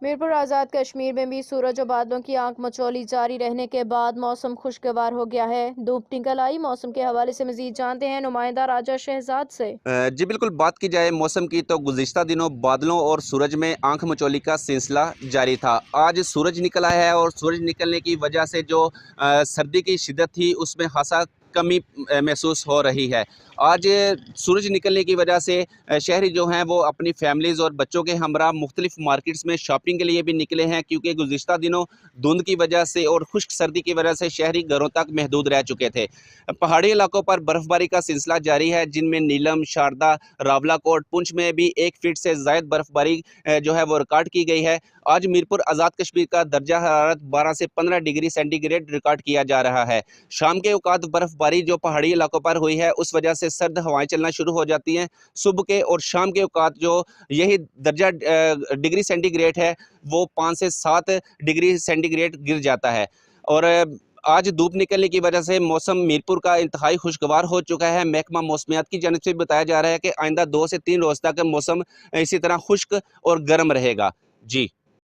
میرپور آزاد کشمیر میں بھی سورج و بادلوں کی آنکھ مچولی جاری رہنے کے بعد موسم خوشگوار ہو گیا ہے۔ دھوپ نکل آئی۔ موسم کے حوالے سے مزید جانتے ہیں نمائندہ راجہ شہزاد سے۔ جی بالکل، بات کی جائے موسم کی تو گزشتہ دنوں بادلوں اور سورج میں آنکھ مچولی کا سلسلہ جاری تھا۔ آج سورج نکلا ہے اور سورج نکلنے کی وجہ سے جو سردی کی شدت تھی اس میں خاصا کمی محسوس ہو رہی ہے۔ آج سورج نکلنے کی وجہ سے شہری جو ہیں وہ اپنی فیملیز اور بچوں کے ہمراہ مختلف مارکیٹس میں شاپنگ کے لیے بھی نکلے ہیں، کیونکہ گزشتہ دنوں دھند کی وجہ سے اور خشک سردی کی وجہ سے شہری گھروں تک محدود رہ چکے تھے۔ پہاڑی علاقوں پر برف باری کا سلسلہ جاری ہے، جن میں نیلم، شاردا، راولا کوٹ، پنچ میں بھی 1 فٹ سے زائد برف باری جو ہے وہ ریکارڈ کی گئی ہے۔ آج میرپور آزاد کشمیر کا درجہ حرارت 12 سے 15 ڈگری سینٹی گریڈ ریکارڈ کیا جا رہا ہے۔ شام کے اوقات برف باری جو پہاڑی علاقوں پر ہوئی ہے اس وجہ سے سرد ہوائیں چلنا شروع ہو جاتی ہیں۔ صبح کے اور شام کے اوقات جو یہی درجہ ڈگری سینٹی گریڈ ہے وہ 5 سے 7 ڈگری سینٹی گریڈ گر جاتا ہے۔ اور آج دھوپ نکلنے کی وجہ سے موسم میرپور کا انتہائی خوشگوار ہو چکا ہے۔ محکمہ موسمیات کی جانب سے بتایا جا رہا ہے کہ آئندہ 2 سے 3 روز تک موسم اسی طرح خشک اور گرم رہے گا۔ جی